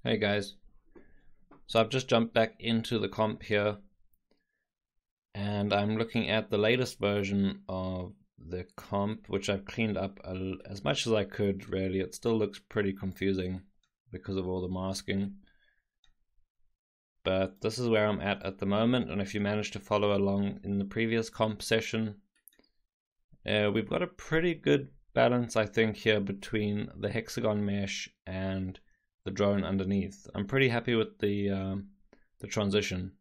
Hey guys, so I've just jumped back into the comp here and I'm looking at the latest version of the comp, which I've cleaned up as much as I could. Really, it still looks pretty confusing because of all the masking, but this is where I'm at the moment. And if you managed to follow along in the previous comp session, we've got a pretty good balance, I think, here between the hexagon mesh and the drone underneath. I'm pretty happy with the transition.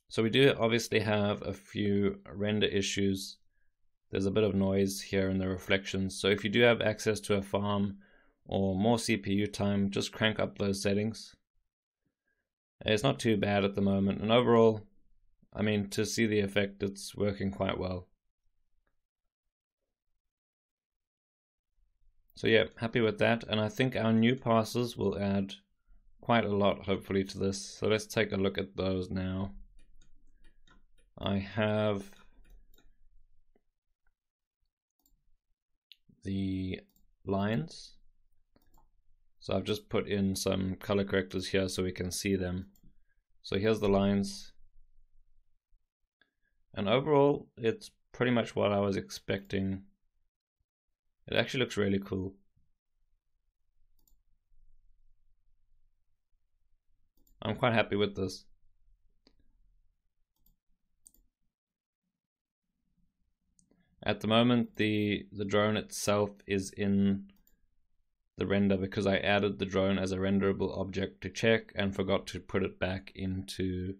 So we do obviously have a few render issues. There's a bit of noise here in the reflections. So if you do have access to a farm or more CPU time, just crank up those settings. It's not too bad at the moment, and overall, I mean, to see the effect, it's working quite well. So yeah, happy with that, and I think our new passes will add quite a lot, hopefully, to this. So let's take a look at those now. I have the lines. So I've just put in some color correctors here so we can see them. So here's the lines. And overall, it's pretty much what I was expecting. It actually looks really cool. I'm quite happy with this. At the moment, the drone itself is in the render because I added the drone as a renderable object to check and forgot to put it back into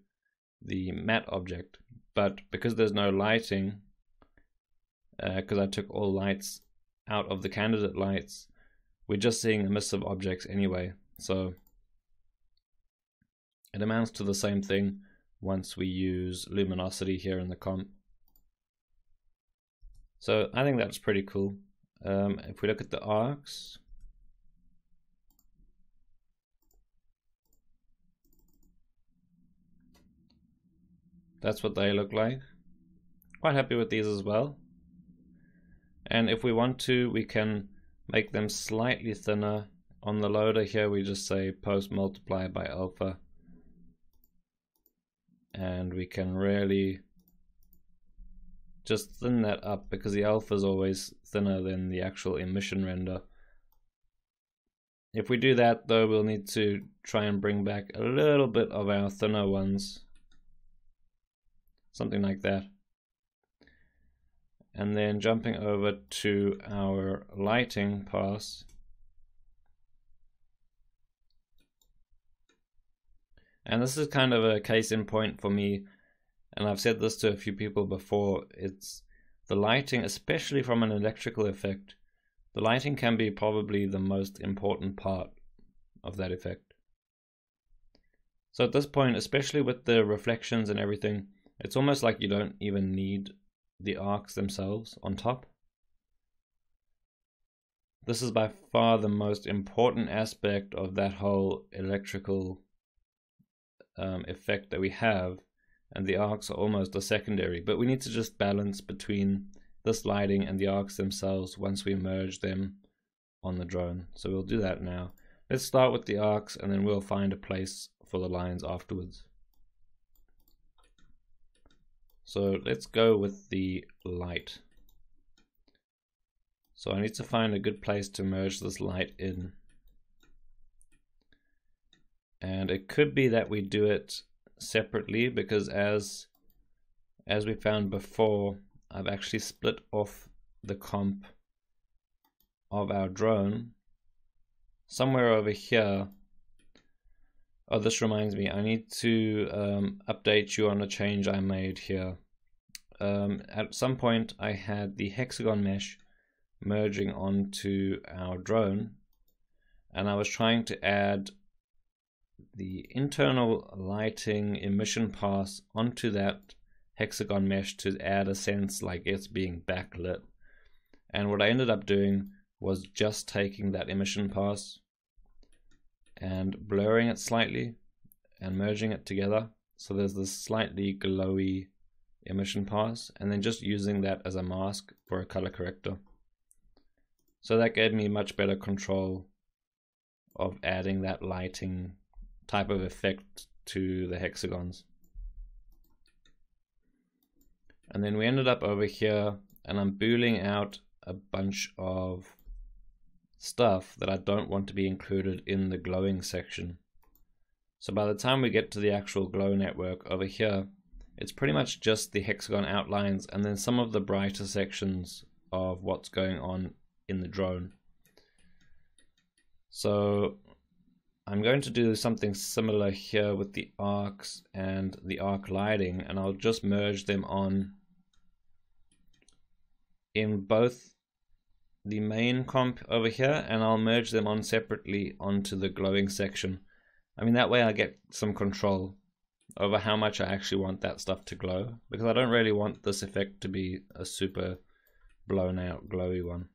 the matte object. But because there's no lighting, because I took all lights out of the candidate lights, we're just seeing emissive objects anyway. So it amounts to the same thing once we use luminosity here in the comp. So I think that's pretty cool. If we look at the arcs, that's what they look like. Quite happy with these as well. And if we want to, we can make them slightly thinner. On the loader here, we just say post multiply by alpha. And we can really just thin that up because the alpha is always thinner than the actual emission render. If we do that though, we'll need to try and bring back a little bit of our thinner ones. Something like that. And then jumping over to our lighting pass. And this is kind of a case in point for me, and I've said this to a few people before. It's the lighting, especially from an electrical effect. The lighting can be probably the most important part of that effect. So at this point, especially with the reflections and everything, it's almost like you don't even need the arcs themselves on top. This is by far the most important aspect of that whole electrical effect that we have, and the arcs are almost a secondary, but we need to just balance between this lighting and the arcs themselves once we merge them on the drone. So we'll do that now. Let's start with the arcs and then we'll find a place for the lines afterwards. So let's go with the light. So I need to find a good place to merge this light in. And it could be that we do it separately because as we found before, I've actually split off the comp of our drone somewhere over here. Oh, this reminds me, I need to update you on a change I made here. At some point I had the hexagon mesh merging onto our drone, and I was trying to add the internal lighting emission pass onto that hexagon mesh to add a sense like it's being backlit. And what I ended up doing was just taking that emission pass and blurring it slightly and merging it together. So there's this slightly glowy emission pass, and then just using that as a mask for a color corrector. So that gave me much better control of adding that lighting type of effect to the hexagons. And then we ended up over here, and I'm booleaning out a bunch of stuff that I don't want to be included in the glowing section. So by the time we get to the actual glow network over here, it's pretty much just the hexagon outlines and then some of the brighter sections of what's going on in the drone. So I'm going to do something similar here with the arcs and the arc lighting, and I'll just merge them on in both the main comp over here, and I'll merge them on separately onto the glowing section. I mean, that way I get some control over how much I actually want that stuff to glow, because I don't really want this effect to be a super blown out glowy one.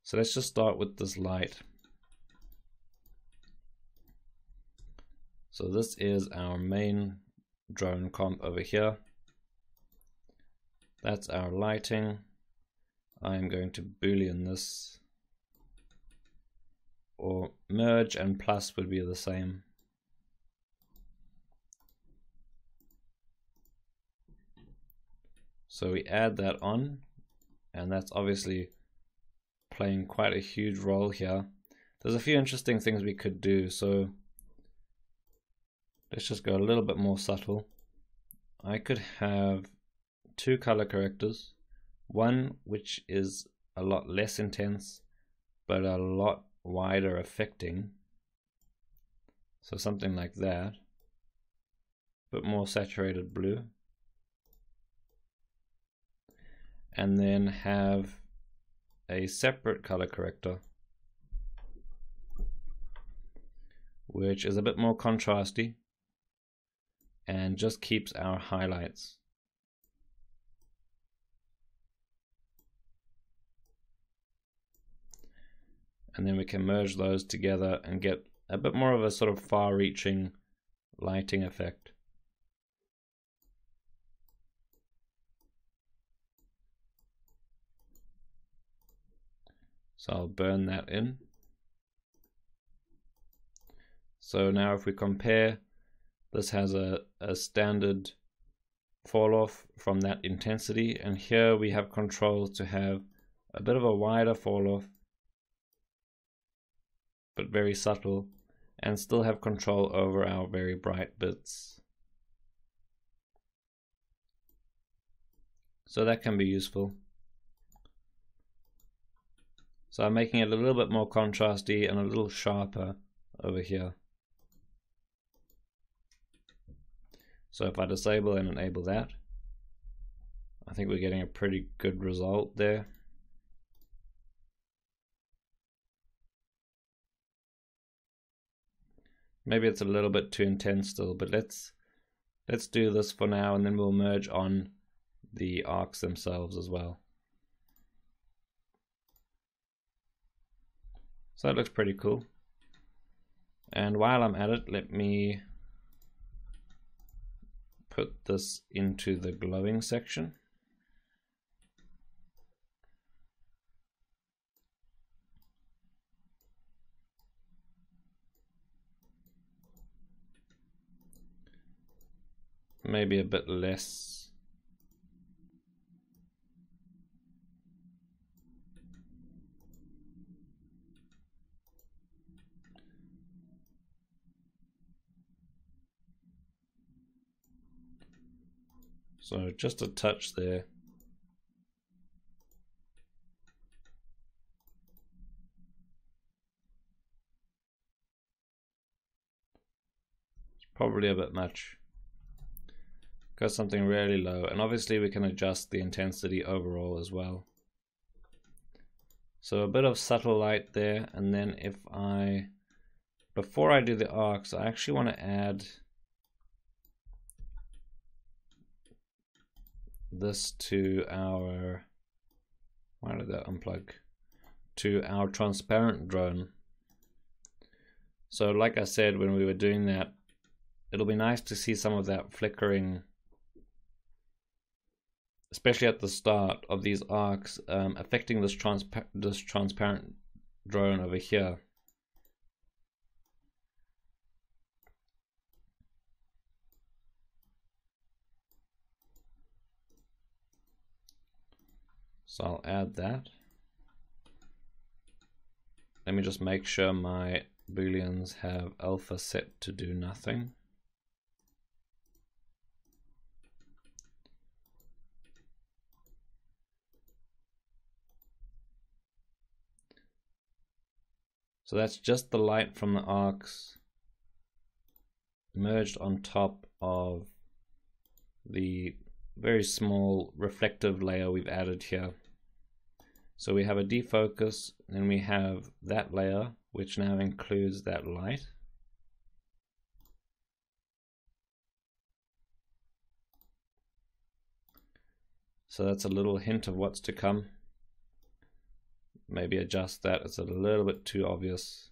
So let's just start with this light. So this is our main drone comp over here. That's our lighting. I'm going to boolean this, or merge and plus would be the same. So we add that on, and that's obviously playing quite a huge role here. There's a few interesting things we could do, so let's just go a little bit more subtle. I could have two color correctors, one which is a lot less intense but a lot wider affecting, so something like that, but more saturated blue, and then have a separate color corrector which is a bit more contrasty and just keeps our highlights. And then we can merge those together and get a bit more of a sort of far-reaching lighting effect. So I'll burn that in. So now if we compare, this has a standard fall off from that intensity, and here we have control to have a bit of a wider fall off, but very subtle, and still have control over our very bright bits. So that can be useful. So I'm making it a little bit more contrasty and a little sharper over here. So if I disable and enable that, I think we're getting a pretty good result there. Maybe it's a little bit too intense still, but let's do this for now, and then we'll merge on the arcs themselves as well. So that looks pretty cool. And while I'm at it, let me put this into the glowing section. Maybe a bit less. So just a touch there. It's probably a bit much. Got something really low, and obviously we can adjust the intensity overall as well. So a bit of subtle light there, and then before I do the arcs, I actually want to add this to our, why did that unplug? To our transparent drone. So like I said, when we were doing that, it'll be nice to see some of that flickering, especially at the start of these arcs, affecting this transparent drone over here. So I'll add that. Let me just make sure my booleans have alpha set to do nothing. So that's just the light from the arcs merged on top of the very small reflective layer we've added here. So we have a defocus, and we have that layer, which now includes that light. So that's a little hint of what's to come. Maybe adjust that, it's a little bit too obvious.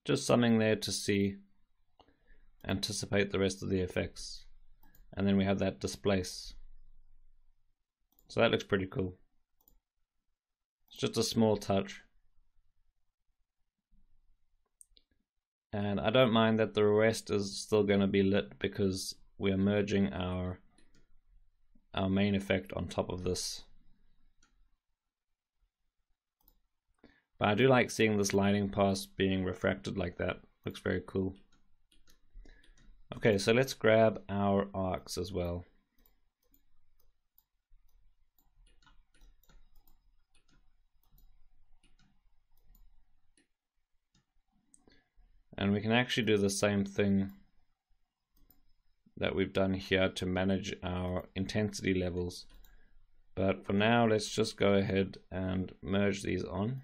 Just something there to see, anticipate the rest of the effects. And then we have that displace. So that looks pretty cool. It's just a small touch. And I don't mind that the rest is still going to be lit because we are merging our main effect on top of this. But I do like seeing this lighting pass being refracted like that. Looks very cool. Okay, so let's grab our arcs as well. And we can actually do the same thing that we've done here to manage our intensity levels. But for now, let's just go ahead and merge these on.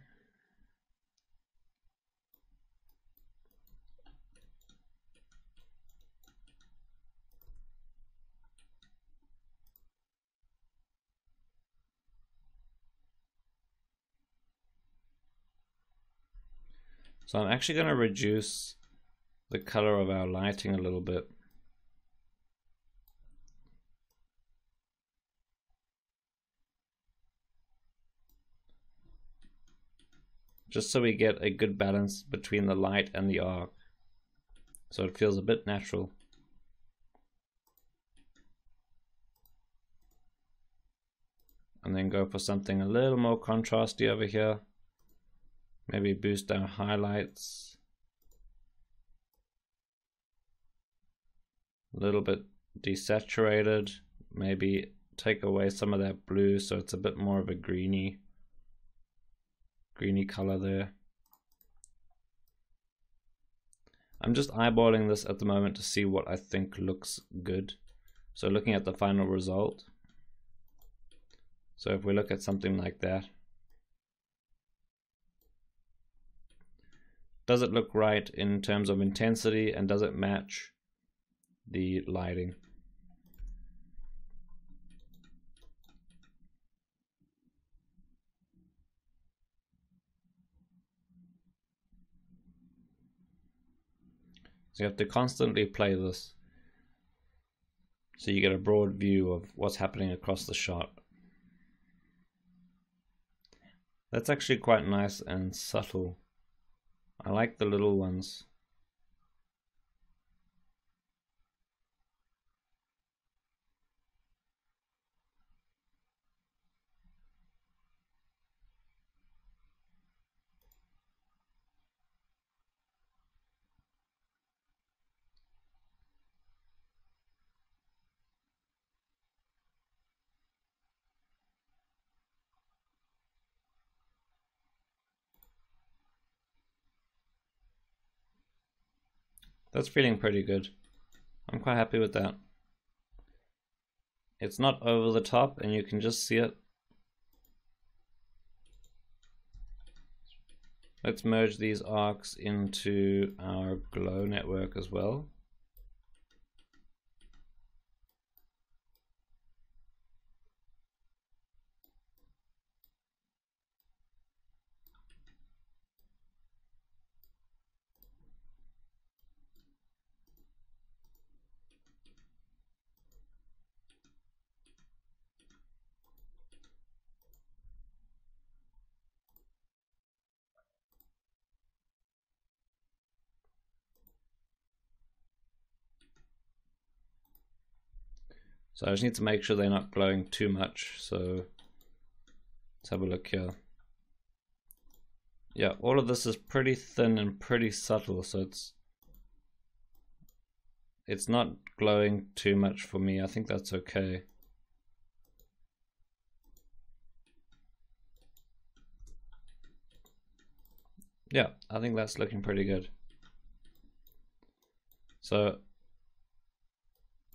So I'm actually going to reduce the color of our lighting a little bit. Just so we get a good balance between the light and the arc. So it feels a bit natural. And then go for something a little more contrasty over here. Maybe boost our highlights a little bit desaturated. Maybe take away some of that blue so it's a bit more of a greeny color there. I'm just eyeballing this at the moment to see what I think looks good. So looking at the final result. So if we look at something like that, does it look right in terms of intensity, and does it match the lighting? So you have to constantly play this so you get a broad view of what's happening across the shot. That's actually quite nice and subtle. I like the little ones. That's feeling pretty good. I'm quite happy with that. It's not over the top and you can just see it. Let's merge these arcs into our glow network as well. So I just need to make sure they're not glowing too much. So let's have a look here. Yeah, all of this is pretty thin and pretty subtle, so it's not glowing too much for me. I think that's okay. Yeah, I think that's looking pretty good. So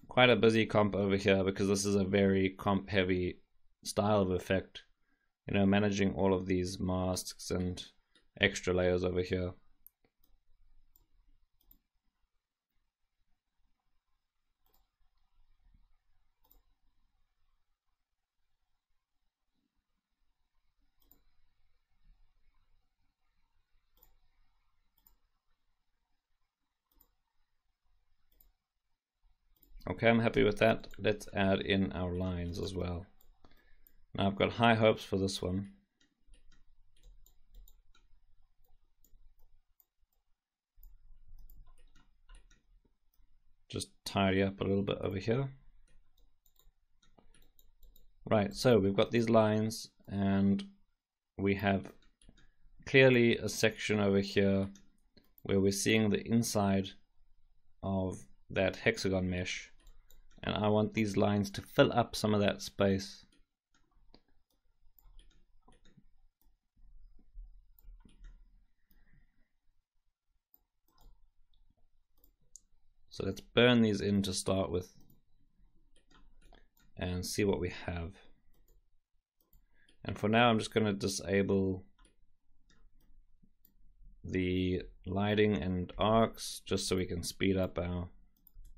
quite a busy comp over here because this is a very comp heavy style of effect. You know, managing all of these masks and extra layers over here. Okay, I'm happy with that. Let's add in our lines as well. Now I've got high hopes for this one. Just tidy up a little bit over here. Right, so we've got these lines and we have clearly a section over here where we're seeing the inside of that hexagon mesh, and I want these lines to fill up some of that space. So let's burn these in to start with and see what we have. And for now I'm just going to disable the lighting and arcs just so we can speed up our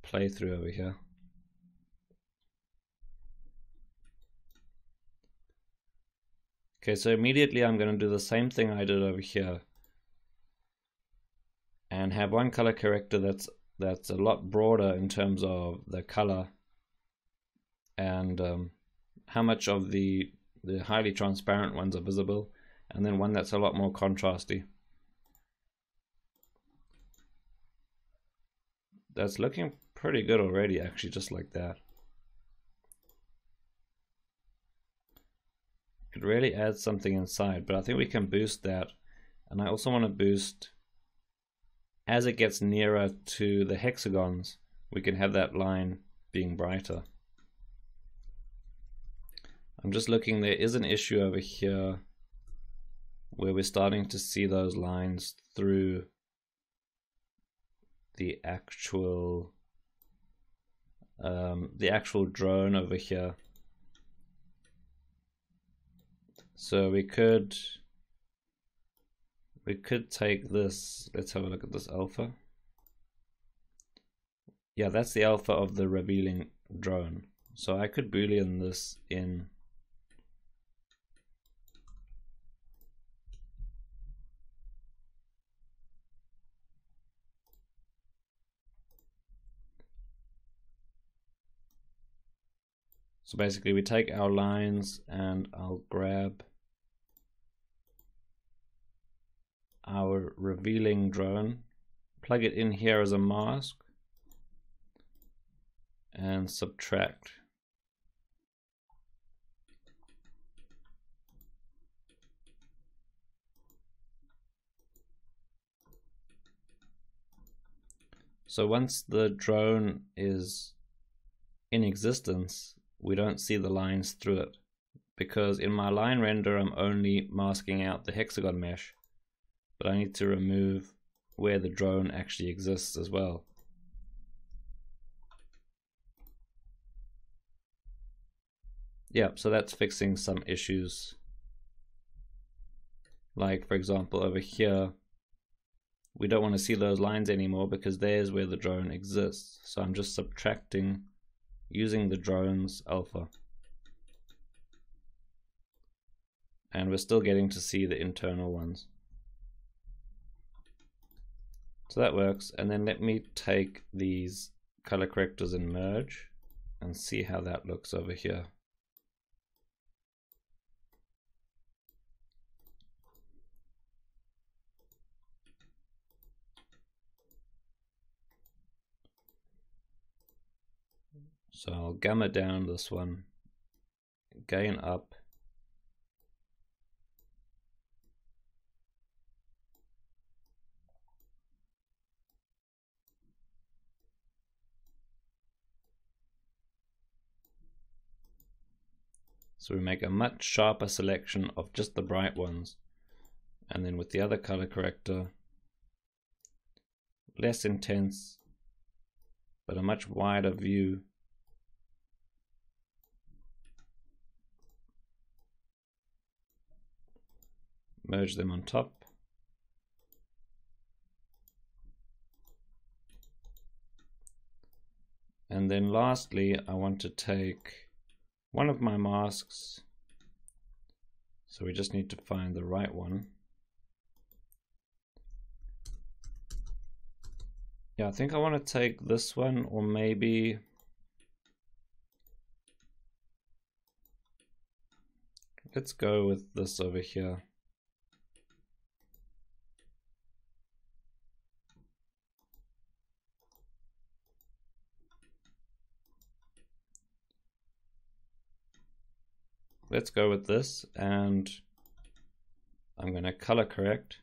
playthrough over here. Okay, so immediately I'm going to do the same thing I did over here and have one color corrector that's a lot broader in terms of the color and how much of the highly transparent ones are visible, and then one that's a lot more contrasty. That's looking pretty good already, actually, just like that. Could really add something inside, but I think we can boost that. And I also want to boost, as it gets nearer to the hexagons, we can have that line being brighter. I'm just looking, there is an issue over here where we're starting to see those lines through the actual drone over here. So we could take this. Let's have a look at this alpha. Yeah, that's the alpha of the revealing drone. So I could boolean this in. So basically we take our lines and I'll grab our revealing drone, plug it in here as a mask, and subtract. So once the drone is in existence, we don't see the lines through it, because in my line render I'm only masking out the hexagon mesh, but I need to remove where the drone actually exists as well. Yeah, so that's fixing some issues. Like, for example, over here, we don't want to see those lines anymore because there's where the drone exists. So I'm just subtracting using the drone's alpha. And we're still getting to see the internal ones. So that works. And then let me take these color correctors and merge and see how that looks over here. So I'll gamma down this one, gain up, so we make a much sharper selection of just the bright ones, and then with the other color corrector, less intense but a much wider view. Merge them on top. And then lastly, I want to take one of my masks. So we just need to find the right one. Yeah, I think I want to take this one, or maybe let's go with this over here. Let's go with this, and I'm going to color correct.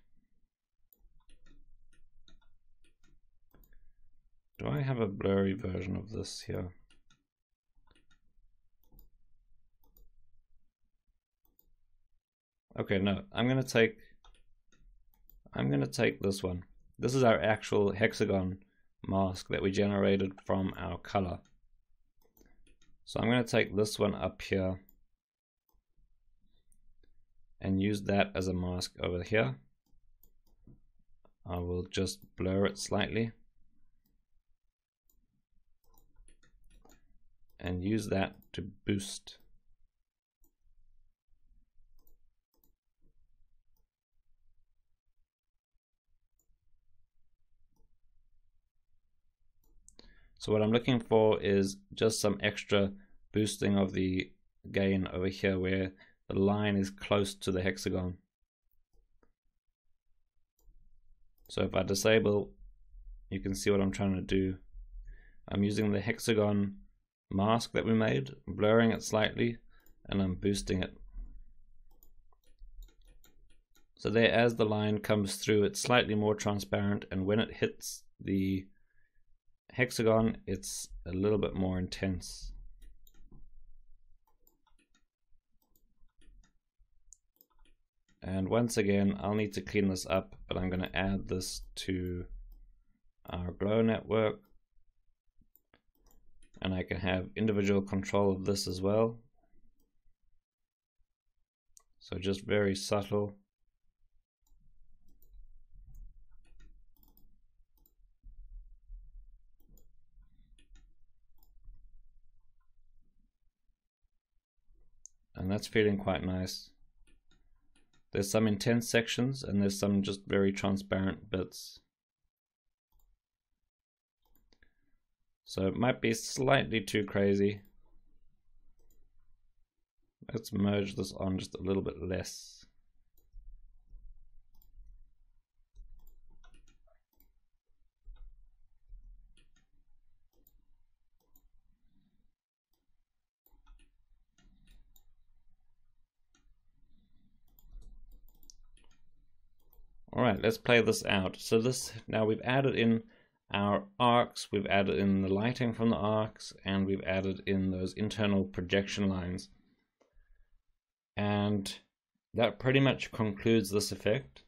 Do I have a blurry version of this here? Okay, no, I'm going to take this one. This is our actual hexagon mask that we generated from our color. So I'm going to take this one up here and use that as a mask over here. I will just blur it slightly and use that to boost. So what I'm looking for is just some extra boosting of the gain over here where the line is close to the hexagon. So if I disable, you can see what I'm trying to do. I'm using the hexagon mask that we made, blurring it slightly, and I'm boosting it. So there, as the line comes through, it's slightly more transparent, and when it hits the hexagon, it's a little bit more intense. And once again, I'll need to clean this up, but I'm going to add this to our glow network. And I can have individual control of this as well. So just very subtle. And that's feeling quite nice. There's some intense sections and there's some just very transparent bits. So it might be slightly too crazy. Let's merge this on just a little bit less. All right, let's play this out. So this, now we've added in our arcs, we've added in the lighting from the arcs, and we've added in those internal projection lines. And that pretty much concludes this effect.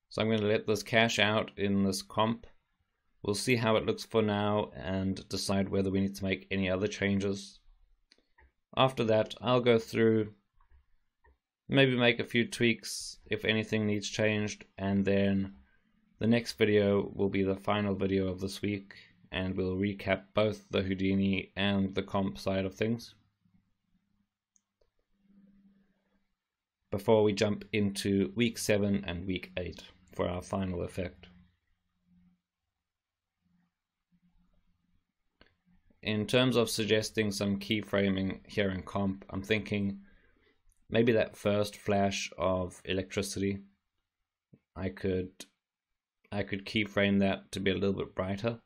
So I'm going to let this cache out in this comp. We'll see how it looks for now and decide whether we need to make any other changes. After that, I'll go through, maybe make a few tweaks if anything needs changed, and then the next video will be the final video of this week, and we'll recap both the Houdini and the comp side of things before we jump into week 7 and week 8 for our final effect. In terms of suggesting some keyframing here in comp, I'm thinking maybe that first flash of electricity, I could keyframe that to be a little bit brighter.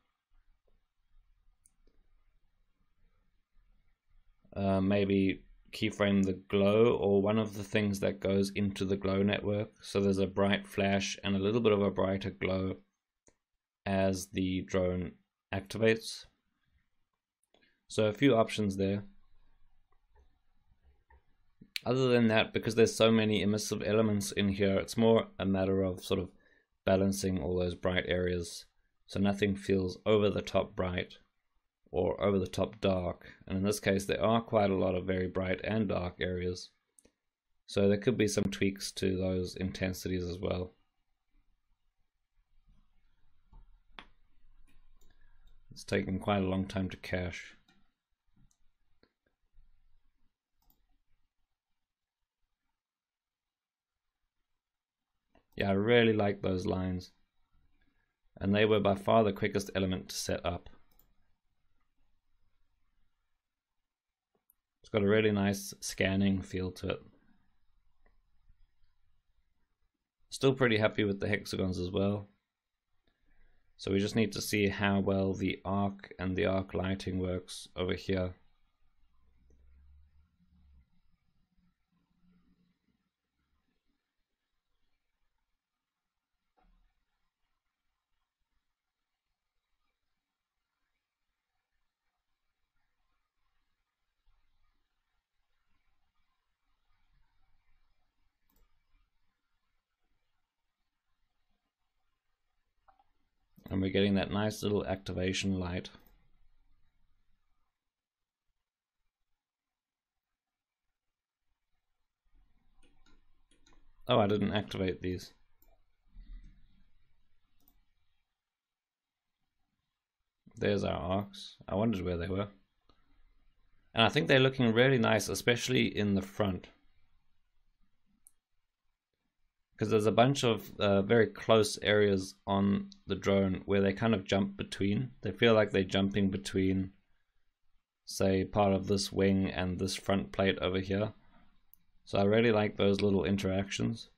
maybe keyframe the glow, or one of the things that goes into the glow network. So there's a bright flash and a little bit of a brighter glow as the drone activates. So a few options there. Other than that, because there's so many emissive elements in here, it's more a matter of sort of balancing all those bright areas so nothing feels over the top bright or over the top dark. And in this case there are quite a lot of very bright and dark areas, so there could be some tweaks to those intensities as well. It's taken quite a long time to cache. Yeah, I really like those lines, and they were by far the quickest element to set up. It's got a really nice scanning feel to it. Still pretty happy with the hexagons as well. So we just need to see how well the arc and the arc lighting works over here. And we're getting that nice little activation light. Oh, I didn't activate these. There's our arcs. I wondered where they were. And I think they're looking really nice, especially in the front. Because there's a bunch of very close areas on the drone where they kind of jump between. They feel like they're jumping between, say, part of this wing and this front plate over here. So I really like those little interactions.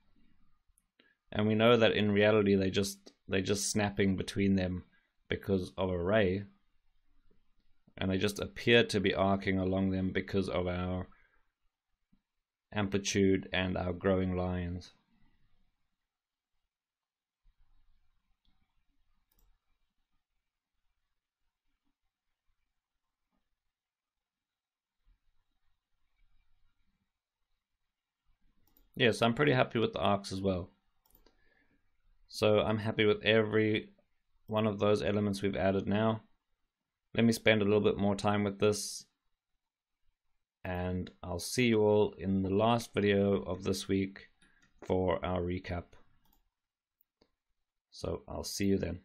And we know that in reality they're just snapping between them because of a ray. And they just appear to be arcing along them because of our amplitude and our growing lines. Yes, I'm pretty happy with the arcs as well. So I'm happy with every one of those elements we've added now. Let me spend a little bit more time with this, and I'll see you all in the last video of this week for our recap. So I'll see you then.